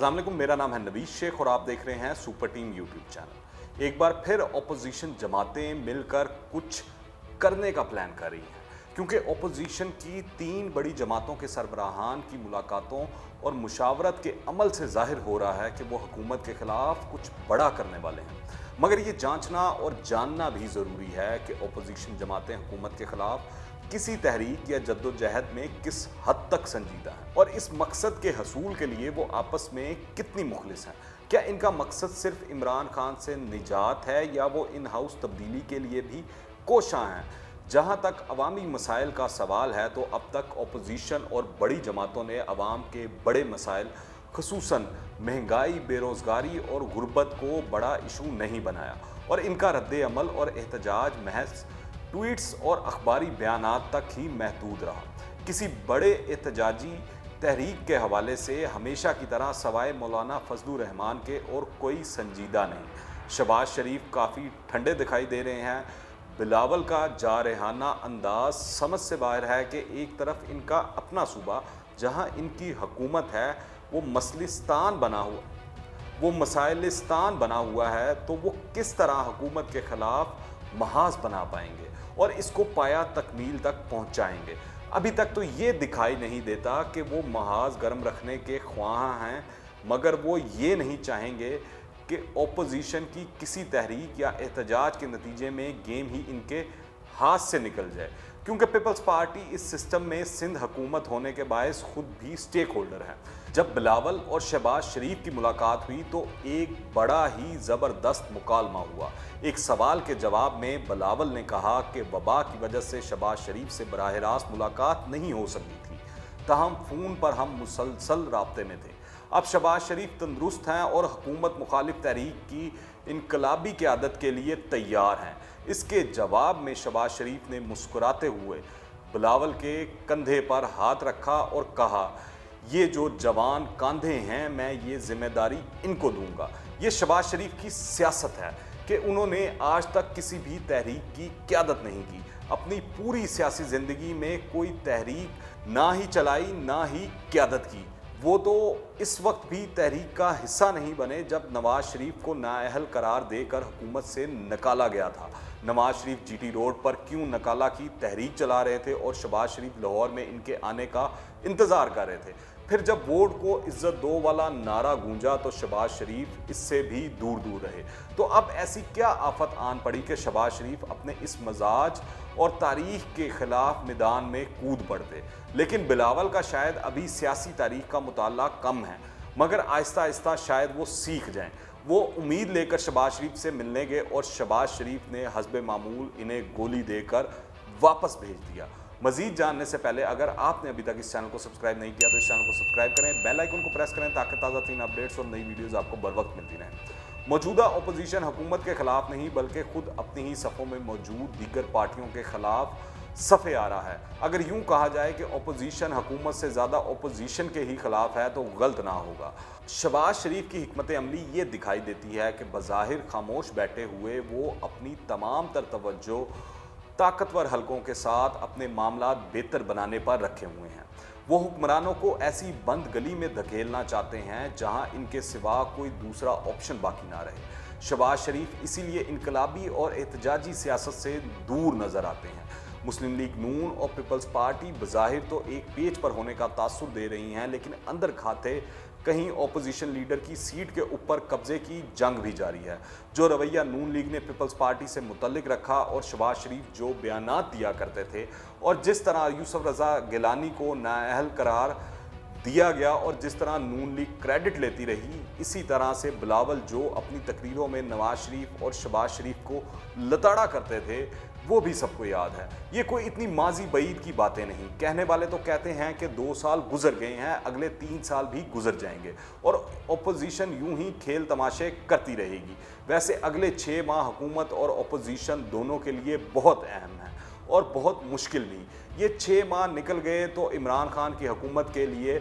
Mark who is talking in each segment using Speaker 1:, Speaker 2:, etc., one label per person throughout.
Speaker 1: अस्सलाम वालेकुम, मेरा नाम है नवीश शेख और आप देख रहे हैं सुपर टीम यूट्यूब चैनल। एक बार फिर अपोजिशन जमातें मिलकर कुछ करने का प्लान कर रही हैं, क्योंकि अपोजिशन की 3 बड़ी जमातों के सरबराहान की मुलाकातों और मुशावरत के अमल से जाहिर हो रहा है कि वो हुकूमत के ख़िलाफ़ कुछ बड़ा करने वाले हैं। मगर ये जांचना और जानना भी ज़रूरी है कि अपोजिशन जमातें हुकूमत के ख़िलाफ़ किसी तहरीक या जद्दोजहद में किस हद तक संजीदा हैं और इस मकसद के हसूल के लिए वो आपस में कितनी मुखलिस हैं। क्या इनका मकसद सिर्फ इमरान खान से निजात है या वो इन हाउस तब्दीली के लिए भी कोशां हैं। जहाँ तक अवामी मसाइल का सवाल है तो अब तक अपोजिशन और बड़ी जमातों ने अवाम के बड़े मसाइल खुसूसन महंगाई, बेरोज़गारी और गुर्बत को बड़ा इशू नहीं बनाया और इनका रद्द अमल और एहतजाज महज ट्वीट्स और अखबारी बयानात तक ही महदूद रहा। किसी बड़े एहतजाजी तहरीक के हवाले से हमेशा की तरह सवाए मौलाना फजलुर रहमान के और कोई संजीदा नहीं। शहबाज शरीफ काफ़ी ठंडे दिखाई दे रहे हैं। बिलावल का जारहाना अंदाज समझ से बाहर है कि एक तरफ इनका अपना सूबा जहां इनकी हुकूमत है वो मसाइलिस्तान बना हुआ है, तो वो किस तरह हुकूमत के ख़िलाफ़ महाज बना पाएंगे और इसको पाया तकमील तक पहुंचाएंगे। अभी तक तो ये दिखाई नहीं देता कि वो महाज गर्म रखने के ख्वाह हैं, मगर वो ये नहीं चाहेंगे कि ओपोजिशन की किसी तहरीक या एहतजाज के नतीजे में गेम ही इनके हाथ से निकल जाए, क्योंकि पीपल्स पार्टी इस सिस्टम में सिंध हुकूमत होने के बायस खुद भी स्टेक होल्डर है। जब बिलावल और शहबाज शरीफ की मुलाकात हुई तो एक बड़ा ही ज़बरदस्त मुकालमा हुआ। एक सवाल के जवाब में बिलावल ने कहा कि वबा की वजह से शहबाज शरीफ से बराह रास्त मुलाकात नहीं हो सकी थी, ताहम फ़ोन पर हम मुसलसल राब्ते में थे। अब शहबाज शरीफ तंदुरुस्त हैं और हुकूमत मुखालिफ तहरीक की इनकलाबी क़यादत के लिए तैयार हैं। इसके जवाब में शहबाज शरीफ ने मुस्कुराते हुए बिलावल के कंधे पर हाथ रखा और कहा, ये जो जवान कांधे हैं मैं ये जिम्मेदारी इनको दूंगा। ये शहबाज शरीफ की सियासत है कि उन्होंने आज तक किसी भी तहरीक की क़यादत नहीं की। अपनी पूरी सियासी ज़िंदगी में कोई तहरीक ना ही चलाई ना ही क़यादत की। वो तो इस वक्त भी तहरीक का हिस्सा नहीं बने जब नवाज शरीफ को नाअहल करार देकर हुकूमत से निकाला गया था। नवाज शरीफ जीटी रोड पर क्यों नकाला की तहरीक चला रहे थे और शहबाज शरीफ लाहौर में इनके आने का इंतज़ार कर रहे थे। फिर जब वोट को इज्जत दो वाला नारा गूंजा तो शहबाज शरीफ इससे भी दूर दूर रहे। तो अब ऐसी क्या आफत आन पड़ी कि शहबाज शरीफ अपने इस मजाज और तारीख के ख़िलाफ़ मैदान में कूद पड़ते। लेकिन बिलावल का शायद अभी सियासी तारीख का मुताला कम है, मगर आहिस्ता आहिस्ता शायद वो सीख जाएं। वो उम्मीद लेकर शहबाज शरीफ से मिलने गए और शहबाज शरीफ ने हस्बे मामूल इन्हें गोली देकर वापस भेज दिया। मज़ीद जानने से पहले अगर आपने अभी तक इस चैनल को सब्सक्राइब नहीं किया तो इस चैनल को सब्सक्राइब करें, बेल आइकन को प्रेस करें ताकि ताज़ा तीन अपडेट्स और नई वीडियोज़ आपको बर वक्त मिलती रहें। मौजूदा अपोजिशन हुकूमत के ख़िलाफ़ नहीं बल्कि खुद अपनी ही सफ़ों में मौजूद दीगर पार्टियों के ख़िलाफ़ सफ़े आ रहा है। अगर यूँ कहा जाए कि अपोजिशन हुकूमत से ज़्यादा अपोजिशन के ही ख़िलाफ़ है तो गलत ना होगा। शहबाज शरीफ की हिकमत अमली ये दिखाई देती है कि बज़ाहिर खामोश बैठे हुए वो अपनी तमाम तर तवज्जो ताकतवर हलकों के साथ अपने मामलात बेहतर बनाने पर रखे हुए हैं। वो हुक्मरानों को ऐसी बंद गली में धकेलना चाहते हैं जहां इनके सिवा कोई दूसरा ऑप्शन बाकी ना रहे। शहबाज शरीफ इसीलिए इनकलाबी और एहतजाजी सियासत से दूर नज़र आते हैं। मुस्लिम लीग नून और पीपल्स पार्टी बज़ाहिर तो एक पेज पर होने का तासुर दे रही हैं, लेकिन अंदर खाते कहीं अपोजिशन लीडर की सीट के ऊपर कब्जे की जंग भी जारी है। जो रवैया नून लीग ने पीपल्स पार्टी से मुतल्लिक रखा और शहबाज शरीफ जो बयानात दिया करते थे और जिस तरह यूसुफ रज़ा गिलानी को नाअहल करार दिया गया और जिस तरह नून लीग क्रेडिट लेती रही, इसी तरह से बिलावल जो अपनी तकरीरों में नवाज शरीफ और शहबाज शरीफ को लताड़ा करते थे वो भी सबको याद है। ये कोई इतनी माजी बईद की बातें नहीं। कहने वाले तो कहते हैं कि 2 साल गुजर गए हैं, अगले 3 साल भी गुजर जाएंगे और अपोजिशन यूं ही खेल तमाशे करती रहेगी। वैसे अगले 6 माह हुकूमत और अपोजिशन दोनों के लिए बहुत अहम है और बहुत मुश्किल भी। ये 6 माह निकल गए तो इमरान खान की हुकूमत के लिए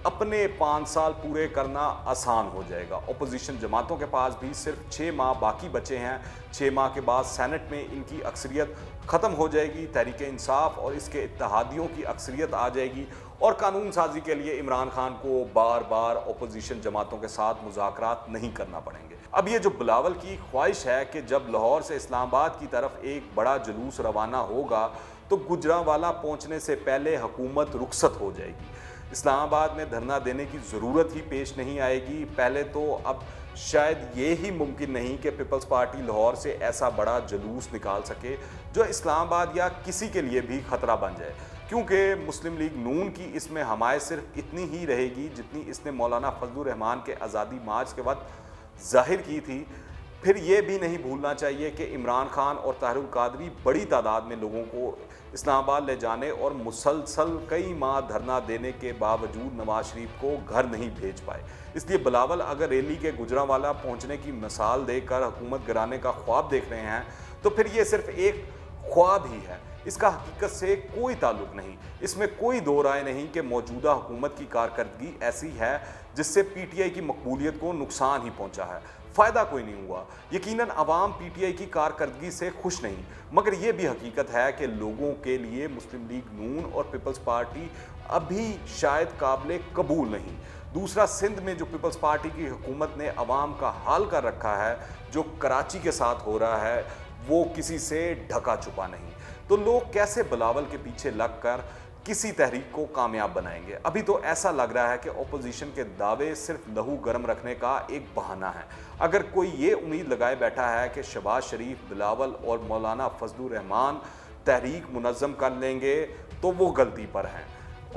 Speaker 1: अपने 5 साल पूरे करना आसान हो जाएगा। अपोजिशन जमातों के पास भी सिर्फ 6 माह बाकी बचे हैं। 6 माह के बाद सेनेट में इनकी अक्सरियत ख़त्म हो जाएगी, तहरीक इंसाफ और इसके इत्तेहादियों की अक्सरियत आ जाएगी और कानून साजी के लिए इमरान खान को बार बार अपोजिशन जमातों के साथ मुज़ाकरात नहीं करना पड़ेंगे। अब ये जो बिलावल की ख्वाहिश है कि जब लाहौर से इस्लामाबाद की तरफ एक बड़ा जुलूस रवाना होगा तो गुजरांवाला पहुंचने से पहले हुकूमत रुखसत हो जाएगी, इस्लामाबाद में धरना देने की ज़रूरत ही पेश नहीं आएगी। पहले तो अब शायद ये ही मुमकिन नहीं कि पीपल्स पार्टी लाहौर से ऐसा बड़ा जुलूस निकाल सके जो इस्लामाबाद या किसी के लिए भी ख़तरा बन जाए, क्योंकि मुस्लिम लीग नून की इसमें हमायत सिर्फ इतनी ही रहेगी जितनी इसने मौलाना फजलुर रहमान के आज़ादी मार्च के वक्त ज़ाहिर की थी। फिर ये भी नहीं भूलना चाहिए कि इमरान खान और ताहिरुल कादरी बड़ी तादाद में लोगों को इस्लामाबाद ले जाने और मुसलसल कई माह धरना देने के बावजूद नवाज शरीफ को घर नहीं भेज पाए। इसलिए बिलावल अगर रैली के गुजरांवाला पहुंचने की मिसाल देकर हुकूमत गिराने का ख्वाब देख रहे हैं तो फिर ये सिर्फ एक ख्वाब ही है, इसका हकीकत से कोई ताल्लुक नहीं। इसमें कोई दो राय नहीं कि मौजूदा हुकूमत की कारकर्दगी ऐसी है जिससे पीटीआई की मकबूलियत को नुकसान ही पहुंचा है, फ़ायदा कोई नहीं हुआ। यकीनन अवाम पीटीआई की कारकर्दगी से खुश नहीं, मगर यह भी हकीकत है कि लोगों के लिए मुस्लिम लीग नून और पीपल्स पार्टी अभी शायद काबिल कबूल नहीं। दूसरा, सिंध में जो पीपल्स पार्टी की हुकूमत ने अवाम का हाल कर रखा है, जो कराची के साथ हो रहा है, वो किसी से ढका छुपा नहीं। तो लोग कैसे बिलावल के पीछे लगकर किसी तहरीक को कामयाब बनाएंगे? अभी तो ऐसा लग रहा है कि अपोजिशन के दावे सिर्फ लहू गर्म रखने का एक बहाना है। अगर कोई ये उम्मीद लगाए बैठा है कि शहबाज शरीफ, बिलावल और मौलाना फजलुर रहमान तहरीक मुनज़्ज़म कर लेंगे तो वो गलती पर हैं।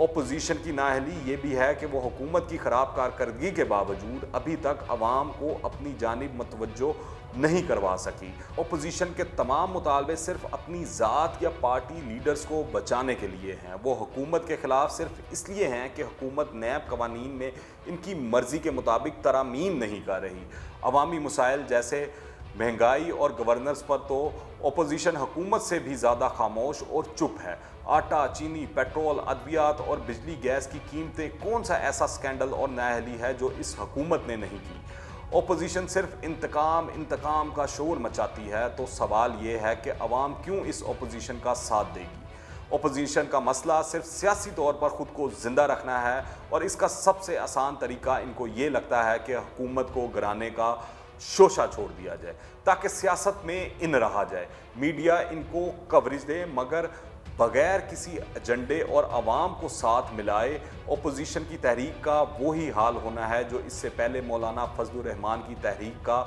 Speaker 1: अपोजिशन की नाअहली ये भी है कि वो हुकूमत की ख़राब कारकर्दगी के बावजूद अभी तक अवाम को अपनी जानिब मतवज्जो नहीं करवा सकी। अपोजिशन के तमाम मुतालबे सिर्फ अपनी ज़ात या पार्टी लीडर्स को बचाने के लिए हैं। वो हुकूमत के ख़िलाफ़ सिर्फ इसलिए हैं कि हुकूमत नैब कवानीन में इनकी मर्ज़ी के मुताबिक तरामीम नहीं कर रही। अवामी मसाइल जैसे महंगाई और गवर्नेंस पर तो अपोजिशन हुकूमत से भी ज़्यादा खामोश और चुप है। आटा, चीनी, पेट्रोल, अद्वियात और बिजली गैस की कीमतें, कौन सा ऐसा स्कैंडल और नाअहली है जो इस हुकूमत ने नहीं की? अपोजिशन सिर्फ इंतकाम का शोर मचाती है। तो सवाल ये है कि अवाम क्यों इस अपोजिशन का साथ देगी? अपोजिशन का मसला सिर्फ सियासी तौर पर ख़ुद को ज़िंदा रखना है और इसका सबसे आसान तरीका इनको ये लगता है कि हुकूमत को गिराने का शोशा छोड़ दिया जाए ताकि सियासत में इन रहा जाए। मीडिया इनको कवरेज दे मगर बगैर किसी एजेंडे और आवाम को साथ मिलाए। अपोजिशन की तहरीक का वही हाल होना है जो इससे पहले मौलाना फजलुर रहमान की तहरीक का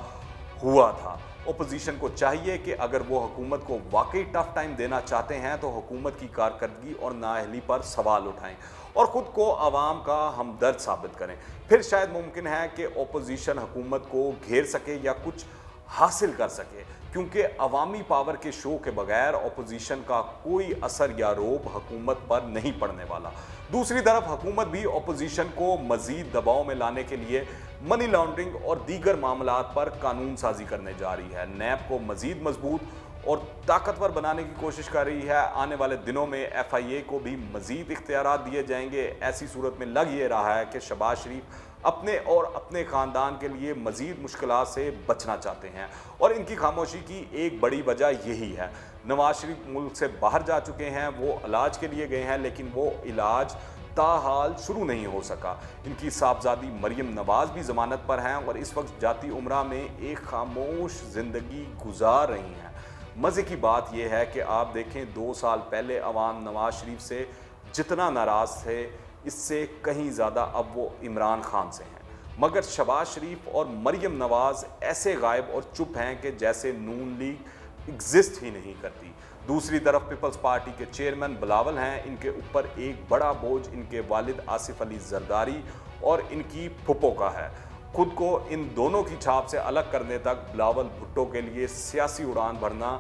Speaker 1: हुआ था। अपोजिशन को चाहिए कि अगर वो हुकूमत को वाकई टफ टाइम देना चाहते हैं तो हुकूमत की कारकर्दगी और नाअहली पर सवाल उठाएं और ख़ुद को आवाम का हमदर्द साबित करें। फिर शायद मुमकिन है कि अपोजिशन हुकूमत को घेर सके या कुछ हासिल कर सके, क्योंकि अवामी पावर के शो के बगैर अपोजिशन का कोई असर या रोब हुकूमत पर नहीं पड़ने वाला। दूसरी तरफ हुकूमत भी अपोजिशन को मज़ीद दबाव में लाने के लिए मनी लॉन्ड्रिंग और दीगर मामलात पर कानून साजी करने जा रही है। नैब को मज़ीद मजबूत और ताकतवर बनाने की कोशिश कर रही है। आने वाले दिनों में FIA को भी मज़ीद इख्तियारात दिए जाएंगे। ऐसी सूरत में लग ये रहा है कि शहबाज शरीफ अपने और अपने ख़ानदान के लिए मज़ीद मुश्किलात से बचना चाहते हैं और इनकी खामोशी की एक बड़ी वजह यही है। नवाज शरीफ मुल्क से बाहर जा चुके हैं, वो इलाज के लिए गए हैं, लेकिन वो इलाज ताहाल शुरू नहीं हो सका। इनकी साहबजादी मरियम नवाज भी ज़मानत पर हैं और इस वक्त जाती उम्रा में एक खामोश ज़िंदगी गुजार रही हैं। मज़े की बात यह है कि आप देखें 2 साल पहले अवाम नवाज शरीफ से जितना नाराज़ थे, इससे कहीं ज़्यादा अब वो इमरान खान से हैं। मगर शहबाज शरीफ और मरियम नवाज़ ऐसे गायब और चुप हैं कि जैसे नून लीग एग्जिस्ट ही नहीं करती। दूसरी तरफ पीपल्स पार्टी के चेयरमैन बिलावल हैं। इनके ऊपर एक बड़ा बोझ इनके वालिद आसिफ अली जरदारी और इनकी फुप्पो का है। खुद को इन दोनों की छाप से अलग करने तक बिलावल भुट्टो के लिए सियासी उड़ान भरना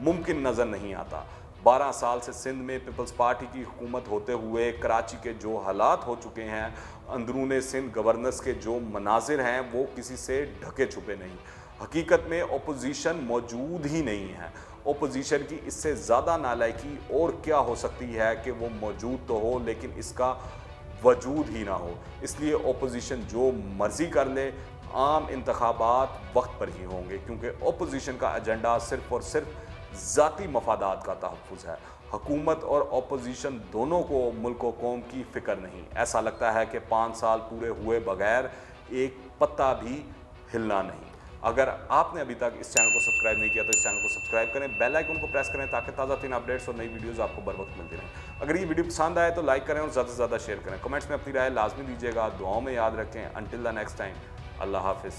Speaker 1: मुमकिन नज़र नहीं आता। 12 साल से सिंध में पीपल्स पार्टी की हुकूमत होते हुए कराची के जो हालात हो चुके हैं, अंदरूने सिंध गवर्नेंस के जो मनाजिर हैं, वो किसी से ढके छुपे नहीं। हकीकत में अपोजिशन मौजूद ही नहीं है। अपोजिशन की इससे ज़्यादा नालायकी और क्या हो सकती है कि वो मौजूद तो हो लेकिन इसका वजूद ही ना हो। इसलिए ओपोजिशन जो मर्जी कर ले, आम इंतखाबात वक्त पर ही होंगे, क्योंकि ओपोजिशन का एजेंडा सिर्फ और सिर्फ ज़ाती मफादात का तहफ़्फ़ुज़ है। हुकूमत और ओपोजिशन दोनों को मुल्क व कौम की फ़िक्र नहीं। ऐसा लगता है कि 5 साल पूरे हुए बगैर एक पत्ता भी हिलना नहीं। अगर आपने अभी तक इस चैनल को सब्सक्राइब नहीं किया तो इस चैनल को सब्सक्राइब करें, बेल आइकन को प्रेस करें ताकि ताज़ा तीन अपडेट्स और नई वीडियोस आपको बर वक्त मिलती रहें। अगर ये वीडियो पसंद आए तो लाइक करें और ज़्यादा से ज़्यादा शेयर करें। कमेंट्स में अपनी राय लाजमी दीजिएगा। दुआओं में याद रखें। अंटिल द नेक्स्ट टाइम, अल्लाह हाफिज़।